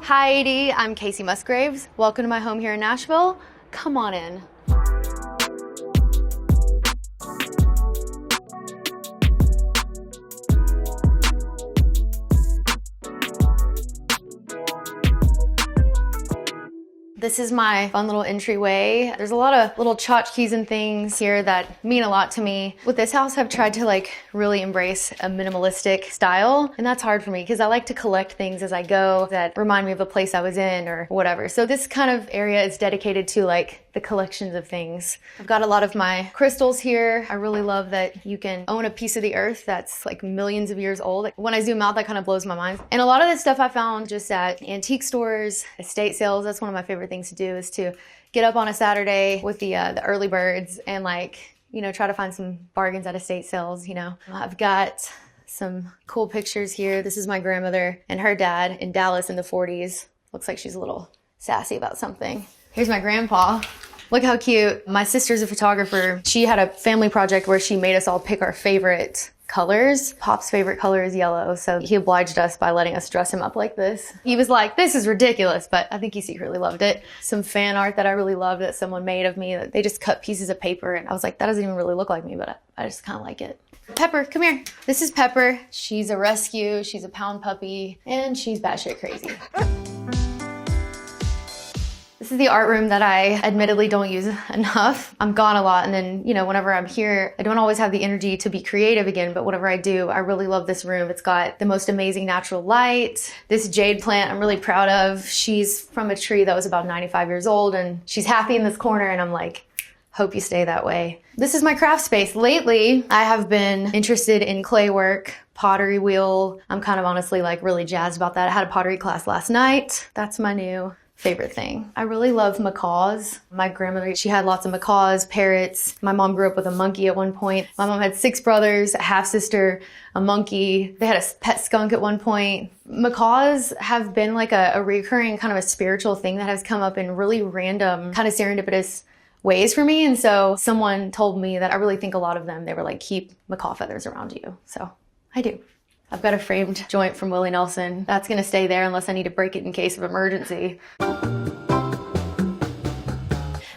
Hi, AD. I'm Kacey Musgraves. Welcome to my home here in Nashville. Come on in. This is my fun little entryway. There's a lot of little tchotchkes and things here that mean a lot to me. With this house, I've tried to really embrace a minimalistic style, and that's hard for me because I like to collect things as I go that remind me of a place I was in or whatever. So this kind of area is dedicated to the collections of things. I've got a lot of my crystals here. I really love that you can own a piece of the earth that's millions of years old. When I zoom out, that kind of blows my mind. And a lot of this stuff I found just at antique stores, estate sales. That's one of my favorite things to do, is to get up on a Saturday with the early birds and try to find some bargains at estate sales. I've got some cool pictures here. This is my grandmother and her dad in Dallas in the 40s. Looks like she's a little sassy about something. Here's my grandpa. Look how cute. My sister's a photographer. She had a family project where she made us all pick our favorite colors. Pop's favorite color is yellow, so he obliged us by letting us dress him up like this. He was like, this is ridiculous, but I think he secretly loved it. Some fan art that I really loved that someone made of me, that they just cut pieces of paper, and I was like, that doesn't even really look like me, but I just kind of like it. Pepper, come here. This is Pepper. She's a rescue, she's a pound puppy, and she's batshit crazy. This is the art room that I admittedly don't use enough. I'm gone a lot, and then, whenever I'm here, I don't always have the energy to be creative again, but whenever I do, I really love this room. It's got the most amazing natural light. This jade plant I'm really proud of. She's from a tree that was about 95 years old, and she's happy in this corner, and I'm like, hope you stay that way. This is my craft space. Lately, I have been interested in clay work, pottery wheel. I'm kind of honestly really jazzed about that. I had a pottery class last night. That's my new favorite thing. I really love macaws. My grandmother, she had lots of macaws, parrots. My mom grew up with a monkey at one point. My mom had 6 brothers, a half-sister, a monkey. They had a pet skunk at one point. Macaws have been a recurring kind of a spiritual thing that has come up in really random, kind of serendipitous ways for me. And so someone told me that I really think a lot of them, they were keep macaw feathers around you. So I do. I've got a framed joint from Willie Nelson. That's gonna stay there unless I need to break it in case of emergency.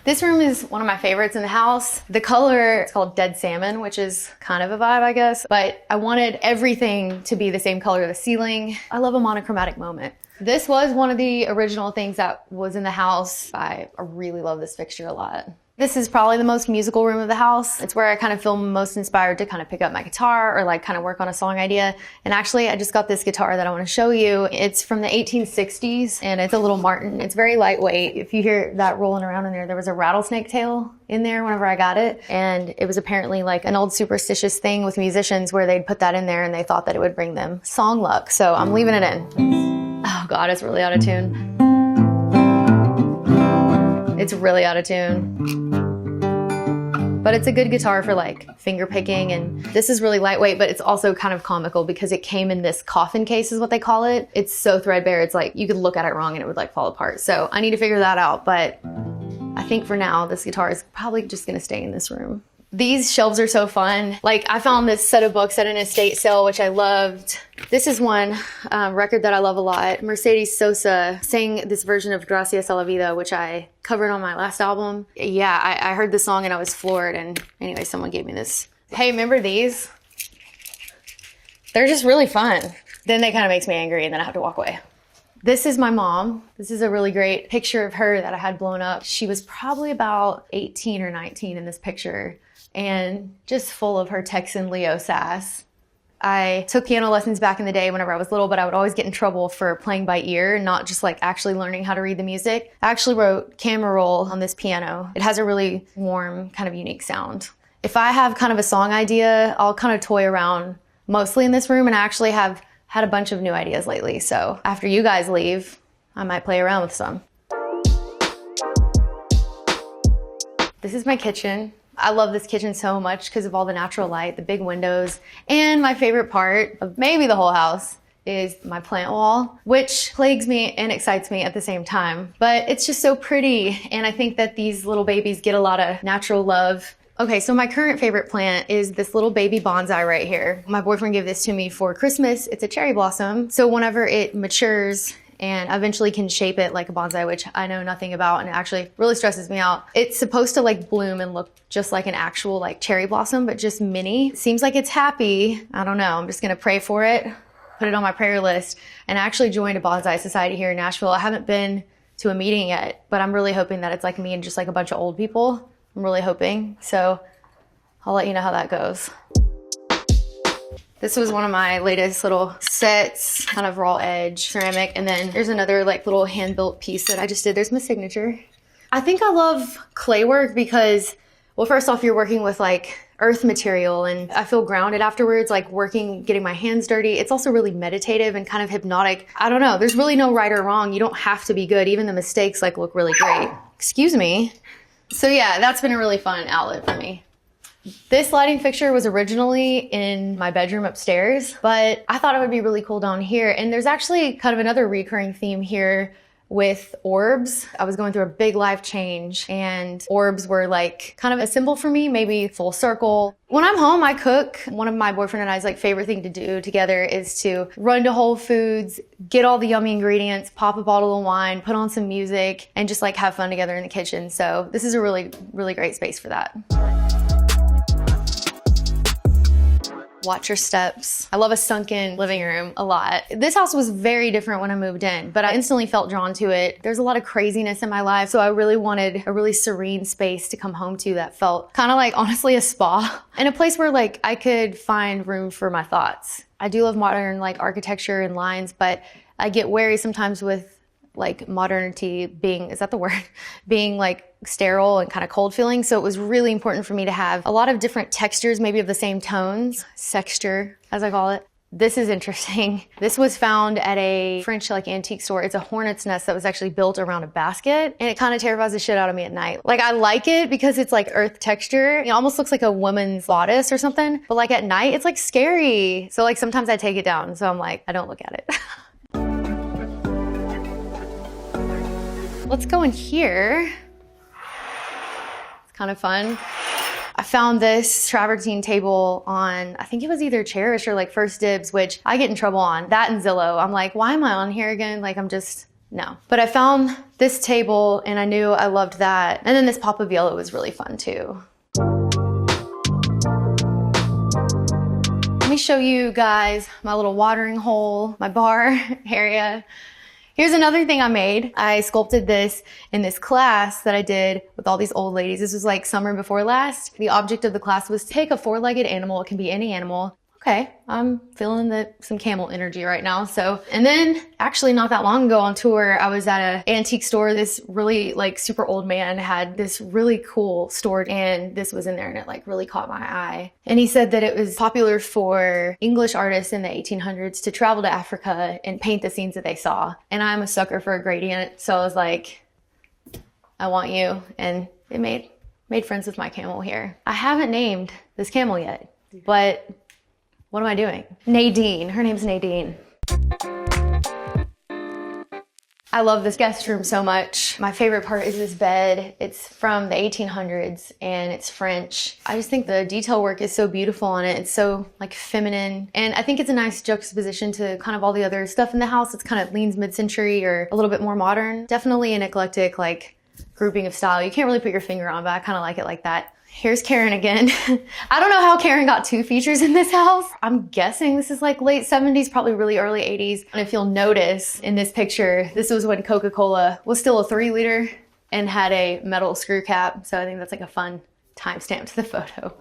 This room is one of my favorites in the house. The color, it's called Dead Salmon, which is kind of a vibe, I guess, but I wanted everything to be the same color of the ceiling. I love a monochromatic moment. This was one of the original things that was in the house. I really love this fixture a lot. This is probably the most musical room of the house. It's where I kind of feel most inspired to kind of pick up my guitar or kind of work on a song idea. And actually, I just got this guitar that I want to show you. It's from the 1860s, and it's a little Martin. It's very lightweight. If you hear that rolling around in there was a rattlesnake tail in there whenever I got it. And it was apparently an old superstitious thing with musicians where they'd put that in there and they thought that it would bring them song luck. So I'm leaving it in. Oh God, it's really out of tune. It's really out of tune. But it's a good guitar for finger picking, and this is really lightweight, but it's also kind of comical because it came in this coffin case is what they call it. It's so threadbare, it's you could look at it wrong and it would fall apart. So I need to figure that out, but I think for now, this guitar is probably just gonna stay in this room. These shelves are so fun. I found this set of books at an estate sale, which I loved. This is one record that I love a lot. Mercedes Sosa sang this version of Gracias a la Vida, which I covered on my last album. Yeah, I heard the song and I was floored. And anyway, someone gave me this. Hey, remember these? They're just really fun. Then they kind of makes me angry and then I have to walk away. This is my mom. This is a really great picture of her that I had blown up. She was probably about 18 or 19 in this picture, and just full of her Texan Leo sass. I took piano lessons back in the day whenever I was little, but I would always get in trouble for playing by ear, not just actually learning how to read the music. I actually wrote camera roll on this piano. It has a really warm, kind of unique sound. If I have kind of a song idea, I'll kind of toy around mostly in this room, and I actually have had a bunch of new ideas lately. So after you guys leave, I might play around with some. This is my kitchen. I love this kitchen so much because of all the natural light, the big windows, and my favorite part of maybe the whole house is my plant wall, which plagues me and excites me at the same time. But it's just so pretty, and I think that these little babies get a lot of natural love. Okay, so my current favorite plant is this little baby bonsai right here. My boyfriend gave this to me for Christmas. It's a cherry blossom. So whenever it matures and eventually can shape it like a bonsai, which I know nothing about and it actually really stresses me out. It's supposed to like bloom and look just like an actual like cherry blossom, but just mini. Seems like it's happy. I don't know. I'm just gonna pray for it, put it on my prayer list, and I actually joined a bonsai society here in Nashville. I haven't been to a meeting yet, but I'm really hoping that it's like me and just like a bunch of old people. I'm really hoping. So I'll let you know how that goes. This was one of my latest little sets, kind of raw edge ceramic. And then there's another like little hand-built piece that I just did. There's my signature. I think I love clay work because, well, first off, you're working with like earth material and I feel grounded afterwards, like working, getting my hands dirty. It's also really meditative and kind of hypnotic. I don't know. There's really no right or wrong. You don't have to be good. Even the mistakes like look really great. Excuse me. So yeah, that's been a really fun outlet for me. This lighting fixture was originally in my bedroom upstairs, but I thought it would be really cool down here. And there's actually kind of another recurring theme here with orbs. I was going through a big life change and orbs were like kind of a symbol for me, maybe full circle. When I'm home, I cook. One of my boyfriend and I's like favorite thing to do together is to run to Whole Foods, get all the yummy ingredients, pop a bottle of wine, put on some music, and just like have fun together in the kitchen. So this is a really, really great space for that. Watch your steps. I love a sunken living room a lot. This house was very different when I moved in, but I instantly felt drawn to it. There's a lot of craziness in my life, so I really wanted a really serene space to come home to that felt kind of like, honestly, a spa. And a place where like I could find room for my thoughts. I do love modern like architecture and lines, but I get wary sometimes with like modernity being, is that the word? Being like sterile and kind of cold feeling. So it was really important for me to have a lot of different textures, maybe of the same tones, sexture, as I call it. This is interesting. This was found at a French like antique store. It's a hornet's nest that was actually built around a basket, and it kind of terrifies the shit out of me at night. Like I like it because it's like earth texture. It almost looks like a woman's bodice or something, but like at night it's like scary. So like sometimes I take it down. So I'm like, I don't look at it. Let's go in here. It's kind of fun. I found this travertine table on, I think it was either Cherish or like First Dibs, which I get in trouble on. That and Zillow. I'm like, why am I on here again? Like I'm just, no. But I found this table and I knew I loved that. And then this pop of yellow was really fun too. Let me show you guys my little watering hole, my bar area. Here's another thing I made. I sculpted this in this class that I did with all these old ladies. This was like summer before last. The object of the class was take a four-legged animal. It can be any animal. Okay, I'm feeling some camel energy right now. So, and then actually not that long ago on tour, I was at an antique store. This really like super old man had this really cool store and this was in there and it like really caught my eye. And he said that it was popular for English artists in the 1800s to travel to Africa and paint the scenes that they saw. And I'm a sucker for a gradient. So I was like, I want you. And it made friends with my camel here. I haven't named this camel yet, but what am I doing? Nadine. Her name's Nadine. I love this guest room so much. My favorite part is this bed. It's from the 1800s and it's French. I just think the detail work is so beautiful on it. It's so like feminine. And I think it's a nice juxtaposition to kind of all the other stuff in the house. It's kind of leans mid-century or a little bit more modern. Definitely an eclectic like grouping of style. You can't really put your finger on, but I kind of like it like that. Here's Karen again. I don't know how Karen got two features in this house. I'm guessing this is like late 70s, probably really early 80s. And if you'll notice in this picture, this was when Coca-Cola was still a 3-liter and had a metal screw cap. So I think that's like a fun timestamp to the photo.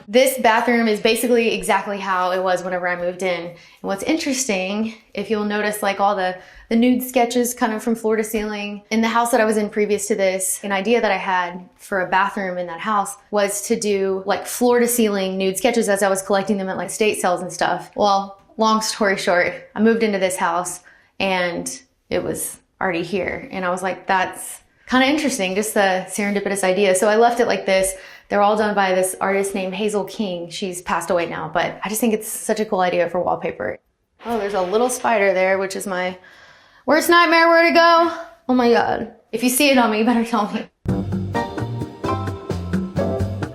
This bathroom is basically exactly how it was whenever I moved in. And what's interesting, if you'll notice like all the nude sketches kind of from floor to ceiling. In the house that I was in previous to this, an idea that I had for a bathroom in that house was to do like floor to ceiling nude sketches as I was collecting them at like estate sales and stuff. Well, long story short, I moved into this house and it was already here. And I was like, that's kind of interesting, just the serendipitous idea. So I left it like this. They're all done by this artist named Hazel King. She's passed away now, but I just think it's such a cool idea for wallpaper. Oh, there's a little spider there, which is my worst nightmare where to go. Oh my God. If you see it on me, you better tell me.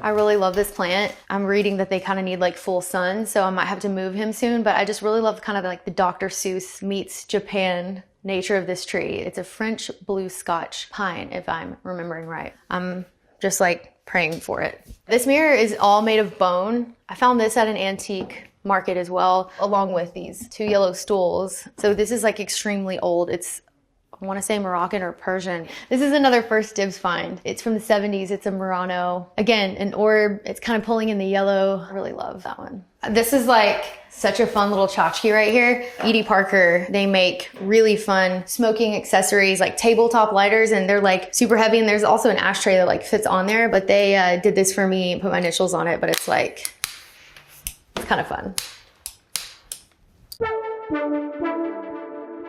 I I really love this plant. I'm reading that they kind of need like full sun, so I might have to move him soon, but I just really love kind of like the Dr. Seuss meets Japan nature of this tree. It's a French blue Scotch pine, if I'm remembering right. I'm just like praying for it. This mirror is all made of bone. I found this at an antique market as well, along with these 2 yellow stools. So this is like extremely old. It's, I want to say Moroccan or Persian. This is another first dibs find. It's from the 70s. It's a Murano. Again, an orb. It's kind of pulling in the yellow. I really love that one. This is like such a fun little tchotchke right here. Edie Parker, they make really fun smoking accessories like tabletop lighters, and they're like super heavy, and there's also an ashtray that like fits on there, but they did this for me and put my initials on it, but it's like, it's kind of fun.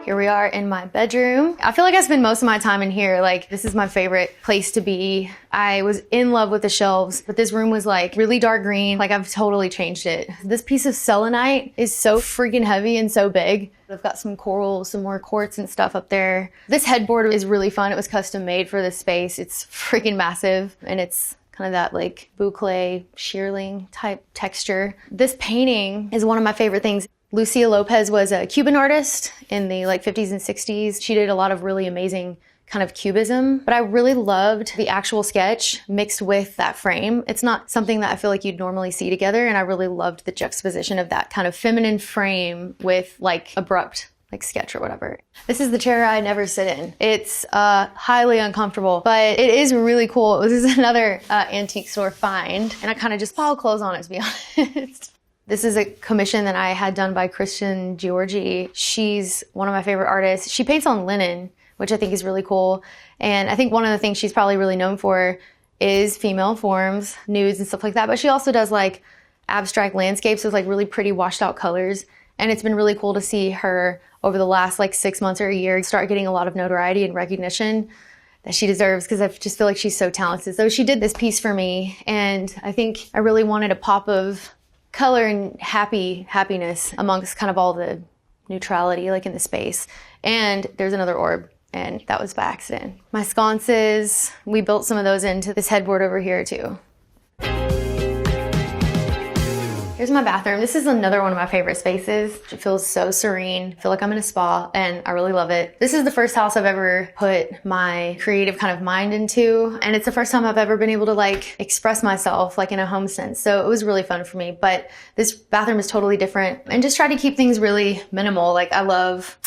Here we are in my bedroom. I feel like I spend most of my time in here. Like, this is my favorite place to be. I was in love with the shelves, but this room was like really dark green. Like, I've totally changed it. This piece of selenite is so freaking heavy and so big. I've got some coral, some more quartz and stuff up there. This headboard is really fun. It was custom made for this space. It's freaking massive, and it's kind of that like boucle shearling type texture. This painting is one of my favorite things. Lucia Lopez was a Cuban artist in the like 50s and 60s. She did a lot of really amazing kind of cubism, but I really loved the actual sketch mixed with that frame. It's not something that I feel like you'd normally see together, and I really loved the juxtaposition of that kind of feminine frame with like abrupt like sketch or whatever. This is the chair I never sit in. It's highly uncomfortable, but it is really cool. This is another antique store find, and I kind of just piled clothes on it, to be honest. This is a commission that I had done by Christian Georgi. She's one of my favorite artists. She paints on linen, which I think is really cool. And I think one of the things she's probably really known for is female forms, nudes and stuff like that. But she also does like abstract landscapes with like really pretty washed out colors. And it's been really cool to see her over the last like 6 months or a year start getting a lot of notoriety and recognition that she deserves, because I just feel like she's so talented. So she did this piece for me, and I think I really wanted a pop of color and happiness amongst kind of all the neutrality like in the space. And there's another orb, and that was by accident. My sconces, we built some of those into this headboard over here too. Here's my bathroom. This is another one of my favorite spaces. It feels so serene. I feel like I'm in a spa, and I really love it. This is the first house I've ever put my creative kind of mind into, and it's the first time I've ever been able to like express myself like in a home sense. So it was really fun for me, but this bathroom is totally different, and just try to keep things really minimal. Like, I love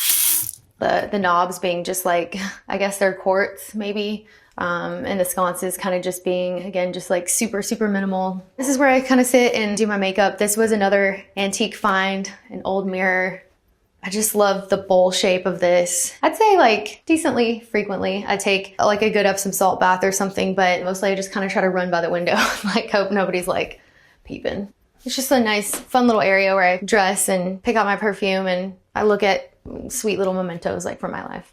the knobs being just like, I guess they're quartz maybe. And the sconces kind of just being, again, just like super, super minimal. This is where I kind of sit and do my makeup. This was another antique find, an old mirror. I just love the bowl shape of this. I'd say like decently frequently I take like a good Epsom salt bath or something, but mostly I just kind of try to run by the window, like hope nobody's like peeping. It's just a nice, fun little area where I dress and pick out my perfume, and I look at sweet little mementos like from my life.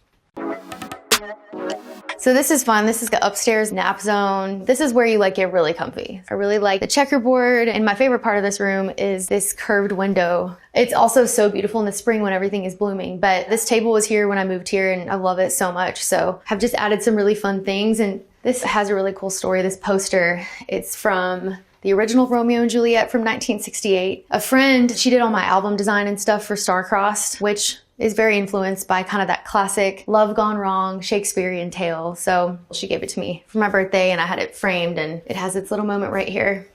So this is fun. This is the upstairs nap zone. This is where you like get really comfy. I really like the checkerboard, and my favorite part of this room is this curved window. It's also so beautiful in the spring when everything is blooming, but this table was here when I moved here, and I love it so much. So I've just added some really fun things, and this has a really cool story, this poster. It's from the original Romeo and Juliet from 1968. A friend, she did all my album design and stuff for Star-Crossed, which is very influenced by kind of that classic love gone wrong Shakespearean tale. So she gave it to me for my birthday, and I had it framed, and it has its little moment right here.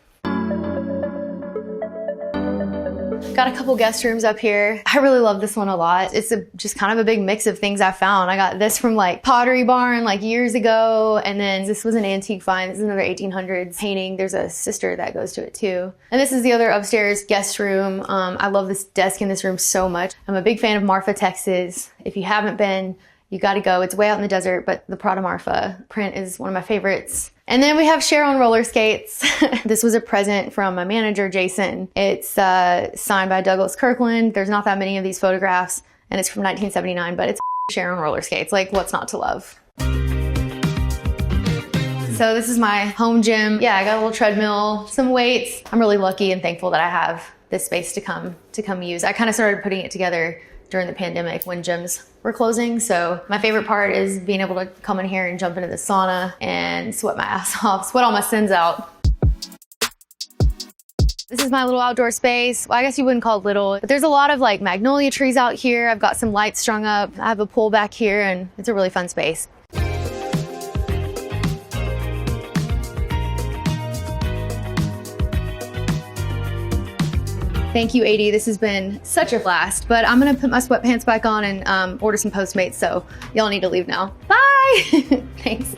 Got a couple guest rooms up here. I really love this one a lot. It's just kind of a big mix of things I found. I got this from like Pottery Barn like years ago, and then this was an antique find. This is another 1800s painting. There's a sister that goes to it too. And this is the other upstairs guest room. I love this desk in this room so much. I'm a big fan of Marfa, Texas. If you haven't been, you gotta go. It's way out in the desert, but the Prada Marfa print is one of my favorites. And then we have Cher on roller skates. This was a present from my manager, Jason. It's signed by Douglas Kirkland. There's not that many of these photographs, and it's from 1979, but it's Cher on roller skates. Like, what's not to love? So this is my home gym. Yeah, I got a little treadmill, some weights. I'm really lucky and thankful that I have this space to come use. I kind of started putting it together during the pandemic when gyms were closing. So my favorite part is being able to come in here and jump into the sauna and sweat my ass off, sweat all my sins out. This is my little outdoor space. Well, I guess you wouldn't call it little, but there's a lot of like magnolia trees out here. I've got some lights strung up. I have a pool back here, and it's a really fun space. Thank you, AD. This has been such a blast, but I'm gonna put my sweatpants back on and order some Postmates, so y'all need to leave now. Bye! Thanks.